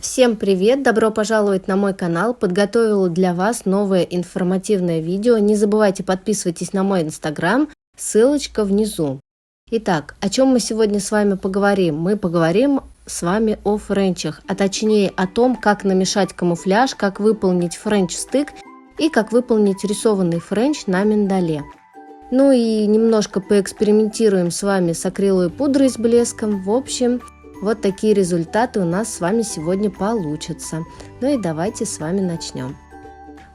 Всем привет! Добро пожаловать на мой канал. Подготовила для вас новое информативное видео. Не забывайте подписывайтесь на мой инстаграм, ссылочка внизу. Итак, о чем мы сегодня с вами поговорим? Мы поговорим с вами о френчах, а точнее о том, как намешать камуфляж, как выполнить френч-стык и как выполнить рисованный френч на миндале. Ну и немножко поэкспериментируем с вами с акриловой пудрой с блеском. В общем, вот такие результаты у нас с вами сегодня получатся. Ну и давайте с вами начнем.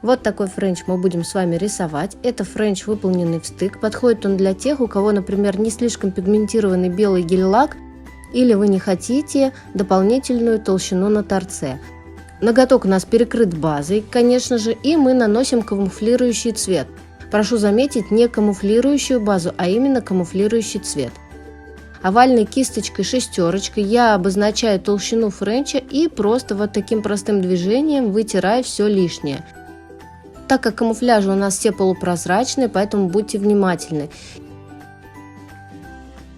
Вот такой френч мы будем с вами рисовать. Это френч, выполненный в стык. Подходит он для тех, у кого, например, не слишком пигментированный белый гель-лак, или вы не хотите дополнительную толщину на торце. Ноготок у нас перекрыт базой, конечно же, и мы наносим камуфлирующий цвет. Прошу заметить, не камуфлирующую базу, а именно камуфлирующий цвет. Овальной кисточкой шестерочкой я обозначаю толщину френча и просто вот таким простым движением вытираю все лишнее. Так как камуфляжи у нас все полупрозрачные, поэтому будьте внимательны.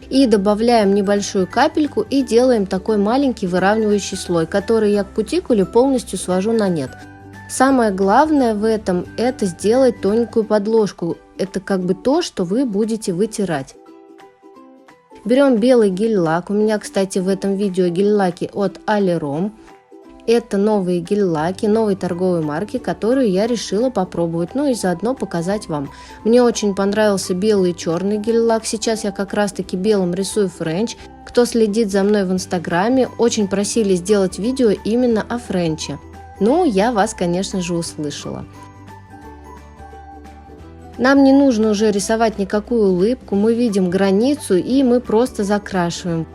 И добавляем небольшую капельку и делаем такой маленький выравнивающий слой, который я к кутикуле полностью свожу на нет. Самое главное в этом – это сделать тоненькую подложку. Это как бы то, что вы будете вытирать. Берем белый гель-лак. У меня, кстати, в этом видео гель-лаки от Alerom. Это новые гель-лаки, новой торговой марки, которую я решила попробовать, ну и заодно показать вам. Мне очень понравился белый и черный гель-лак. Сейчас я как раз-таки белым рисую френч. Кто следит за мной в инстаграме, очень просили сделать видео именно о френче. Ну, я вас, конечно же, услышала. Нам не нужно уже рисовать никакую улыбку, мы видим границу и мы просто закрашиваем.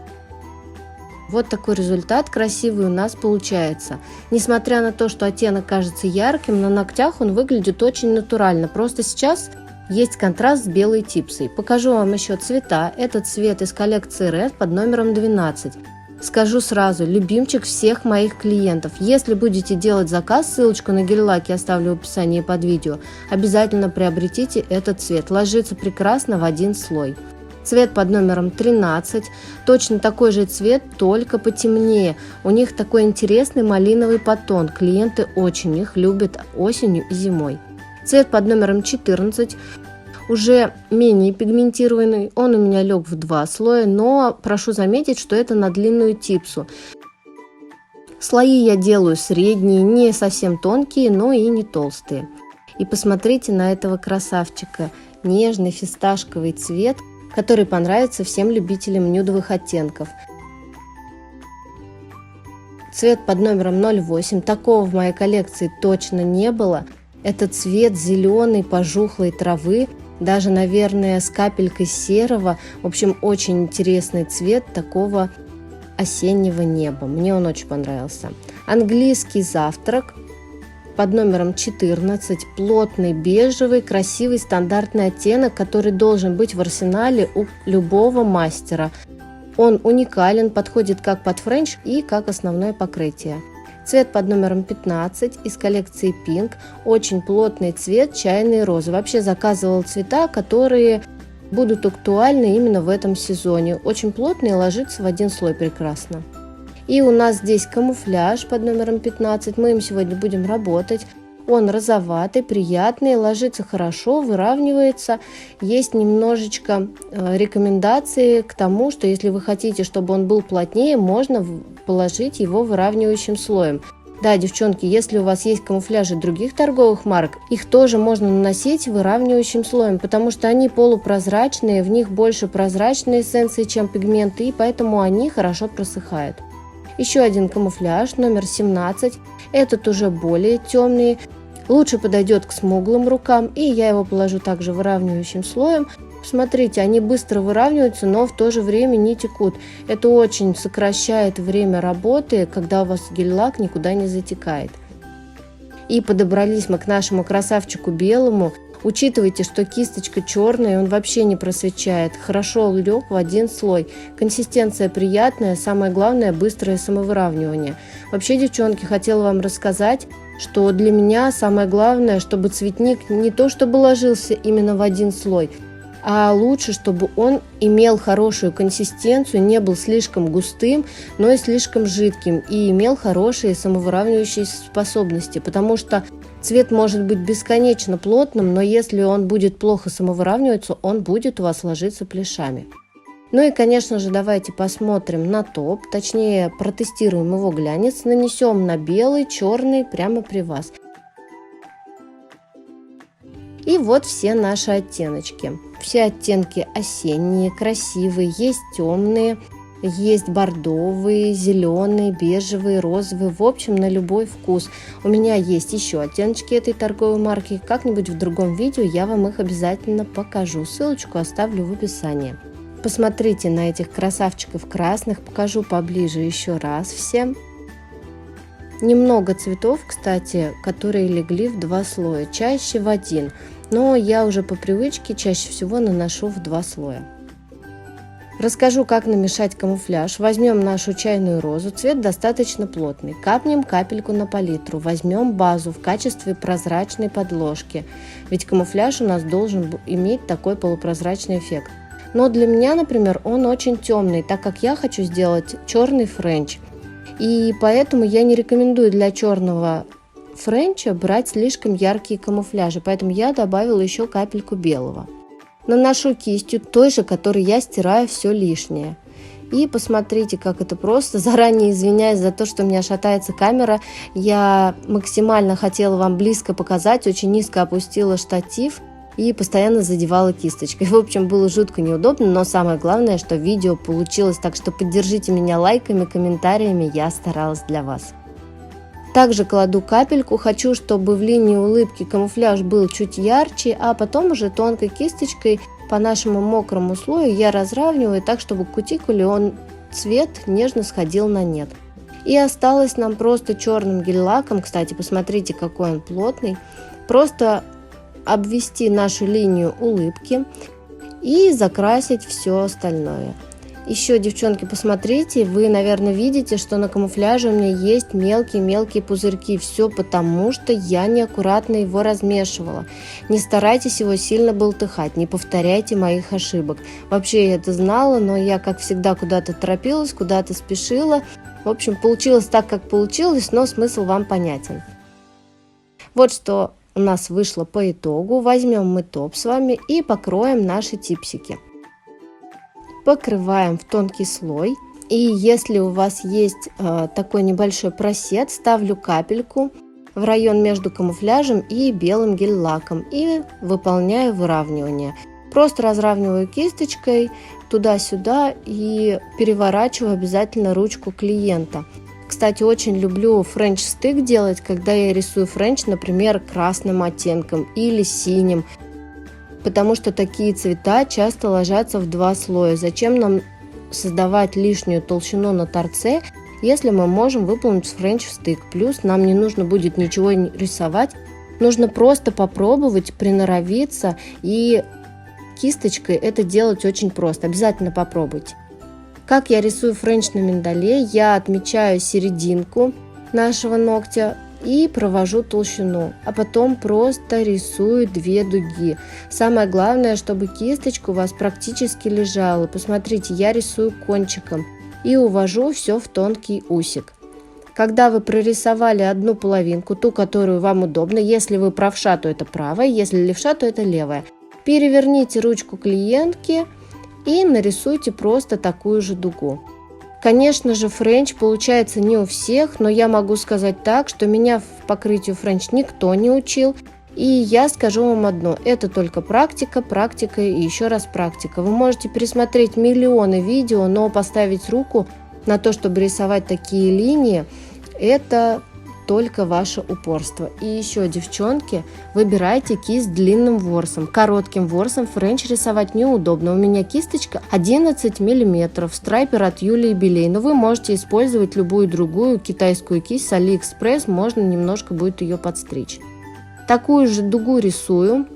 Вот такой результат красивый у нас получается. Несмотря на то, что оттенок кажется ярким, на ногтях он выглядит очень натурально. Просто сейчас есть контраст с белой типсой. Покажу вам еще цвета. Этот цвет из коллекции Red под номером 12. Скажу сразу, любимчик всех моих клиентов. Если будете делать заказ, ссылочку на гель-лак я оставлю в описании под видео, обязательно приобретите этот цвет. Ложится прекрасно в один слой. Цвет под номером 13. Точно такой же цвет, только потемнее. У них такой интересный малиновый подтон. Клиенты очень их любят осенью и зимой. Цвет под номером 14. Уже менее пигментированный, он у меня лег в 2 слоя, но прошу заметить, что это на длинную типсу. Слои я делаю средние, не совсем тонкие, но и не толстые. И посмотрите на этого красавчика, нежный фисташковый цвет, который понравится всем любителям нюдовых оттенков. Цвет под номером 08, такого в моей коллекции точно не было. Это цвет зеленой пожухлой травы. Даже, наверное, с капелькой серого. В общем, очень интересный цвет такого осеннего неба. Мне он очень понравился. Английский завтрак под номером 14. Плотный бежевый, красивый, стандартный оттенок, который должен быть в арсенале у любого мастера. Он уникален, подходит как под френч и как основное покрытие. Цвет под номером 15 из коллекции Pink. Очень плотный цвет, чайные розы. Вообще заказывал цвета, которые будут актуальны именно в этом сезоне. Очень плотный и ложится в один слой прекрасно. И у нас здесь камуфляж под номером 15. Мы им сегодня будем работать. Он розоватый, приятный, ложится хорошо, выравнивается. Есть немножечко рекомендации к тому, что если вы хотите, чтобы он был плотнее, можно положить его выравнивающим слоем. Да, девчонки, если у вас есть камуфляжи других торговых марок, их тоже можно наносить выравнивающим слоем, потому что они полупрозрачные, в них больше прозрачной эссенции, чем пигменты, и поэтому они хорошо просыхают. Еще один камуфляж, номер 17. Этот уже более темный, лучше подойдет к смуглым рукам, и я его положу также выравнивающим слоем. Смотрите, они быстро выравниваются, но в то же время не текут. Это очень сокращает время работы, когда у вас гель-лак никуда не затекает. И подобрались мы к нашему красавчику белому. Учитывайте, что кисточка черная, он вообще не просвечает. Хорошо лег в один слой. Консистенция приятная, самое главное быстрое самовыравнивание. Вообще, девчонки, хотела вам рассказать, что для меня самое главное, чтобы цветник не то чтобы ложился именно в один слой, а лучше, чтобы он имел хорошую консистенцию, не был слишком густым, но и слишком жидким, и имел хорошие самовыравнивающие способности, потому что цвет может быть бесконечно плотным, но если он будет плохо самовыравниваться, он будет у вас ложиться плешами. Ну и, конечно же, давайте посмотрим на топ, точнее протестируем его глянец, нанесем на белый, черный прямо при вас. И вот все наши оттеночки. Все оттенки осенние, красивые, есть темные, есть бордовые, зеленые, бежевые, розовые, в общем, на любой вкус. У меня есть еще оттеночки этой торговой марки, как-нибудь в другом видео я вам их обязательно покажу, ссылочку оставлю в описании. Посмотрите на этих красавчиков красных, покажу поближе еще раз всем. Немного цветов, кстати, которые легли в 2 слоя, чаще в 1, но я уже по привычке чаще всего наношу в 2 слоя. Расскажу, как намешать камуфляж. Возьмем нашу чайную розу, цвет достаточно плотный, капнем капельку на палитру, возьмем базу в качестве прозрачной подложки, ведь камуфляж у нас должен иметь такой полупрозрачный эффект. Но для меня, например, он очень темный, так как я хочу сделать черный френч. И поэтому я не рекомендую для черного френча брать слишком яркие камуфляжи. Поэтому я добавила еще капельку белого. Наношу кистью, той же, которой я стираю все лишнее. И посмотрите, как это просто. Заранее извиняюсь за то, что у меня шатается камера. Я максимально хотела вам близко показать, очень низко опустила штатив и постоянно задевала кисточкой. В общем, было жутко неудобно, но самое главное, что видео получилось, так что поддержите меня лайками, комментариями, я старалась для вас. Также кладу капельку, хочу, чтобы в линии улыбки камуфляж был чуть ярче, а потом уже тонкой кисточкой по нашему мокрому слою я разравниваю так, чтобы к кутикуле цвет нежно сходил на нет. И осталось нам просто черным гель-лаком, кстати, посмотрите, какой он плотный, просто обвести нашу линию улыбки и закрасить все остальное. Еще, девчонки, посмотрите, вы, наверное, видите, что на камуфляже у меня есть мелкие-мелкие пузырьки. Все потому, что я неаккуратно его размешивала. Не старайтесь его сильно болтыхать, не повторяйте моих ошибок. Вообще я это знала, но я, как всегда, куда-то торопилась, куда-то спешила. В общем, получилось так, как получилось, но смысл вам понятен. Вот что у нас вышло по итогу. Возьмем мы топ с вами и покроем наши типсики. Покрываем в тонкий слой. И если у вас есть такой небольшой просед, ставлю капельку в район между камуфляжем и белым гель-лаком и выполняю выравнивание. Просто разравниваю кисточкой туда-сюда и переворачиваю обязательно ручку клиента. Кстати, очень люблю френч-стык делать, когда я рисую френч, например, красным оттенком или синим, потому что такие цвета часто ложатся в 2 слоя. Зачем нам создавать лишнюю толщину на торце, если мы можем выполнить френч-стык? Плюс нам не нужно будет ничего рисовать, нужно просто попробовать, приноровиться, и кисточкой это делать очень просто. Обязательно попробуйте. Как я рисую френч на миндале, я отмечаю серединку нашего ногтя и провожу толщину, а потом просто рисую 2 дуги. Самое главное, чтобы кисточка у вас практически лежала. Посмотрите, я рисую кончиком и увожу все в тонкий усик. Когда вы прорисовали одну половинку, ту, которую вам удобно, если вы правша, то это правая, если левша, то это левая, переверните ручку клиентки и нарисуйте просто такую же дугу. Конечно же, френч получается не у всех, но я могу сказать так, что меня в покрытию френч никто не учил. И я скажу вам одно, это только практика, практика и еще раз практика. Вы можете пересмотреть миллионы видео, но поставить руку на то, чтобы рисовать такие линии, это только ваше упорство. И еще, девчонки, выбирайте кисть с длинным ворсом. Коротким ворсом френч рисовать неудобно. У меня кисточка 11 мм, страйпер от Юлии Белей. Но вы можете использовать любую другую китайскую кисть с AliExpress, можно немножко будет ее подстричь. Такую же дугу рисую.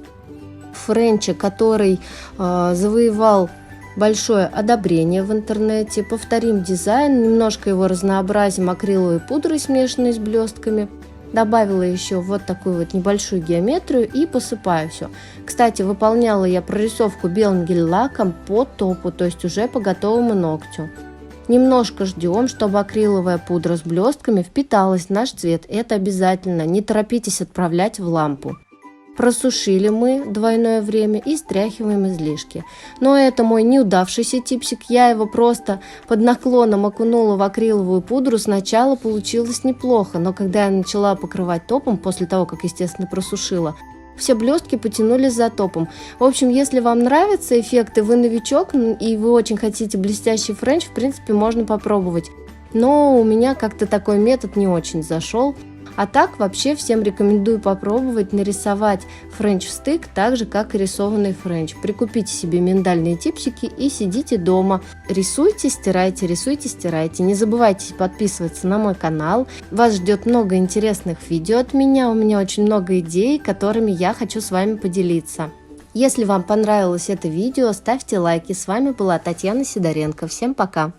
Френча, который завоевал большое одобрение в интернете. Повторим дизайн, немножко его разнообразим акриловой пудрой, смешанной с блестками. Добавила еще вот такую вот небольшую геометрию и посыпаю все. Кстати, выполняла я прорисовку белым гель-лаком по топу, то есть уже по готовому ногтю. Немножко ждем, чтобы акриловая пудра с блестками впиталась в наш цвет. Это обязательно, не торопитесь отправлять в лампу. Просушили мы двойное время и стряхиваем излишки. Но это мой неудавшийся типсик, я его просто под наклоном окунула в акриловую пудру. Сначала получилось неплохо, но когда я начала покрывать топом, после того, как, естественно, просушила, все блестки потянулись за топом. В общем, если вам нравятся эффекты, вы новичок и вы очень хотите блестящий френч, в принципе, можно попробовать. Но у меня как-то такой метод не очень зашел. А так вообще всем рекомендую попробовать нарисовать френч в стык так же, как и рисованный френч. Прикупите себе миндальные типсики и сидите дома. Рисуйте, стирайте, рисуйте, стирайте. Не забывайте подписываться на мой канал. Вас ждет много интересных видео от меня. У меня очень много идей, которыми я хочу с вами поделиться. Если вам понравилось это видео, ставьте лайки. С вами была Татьяна Сидоренко. Всем пока!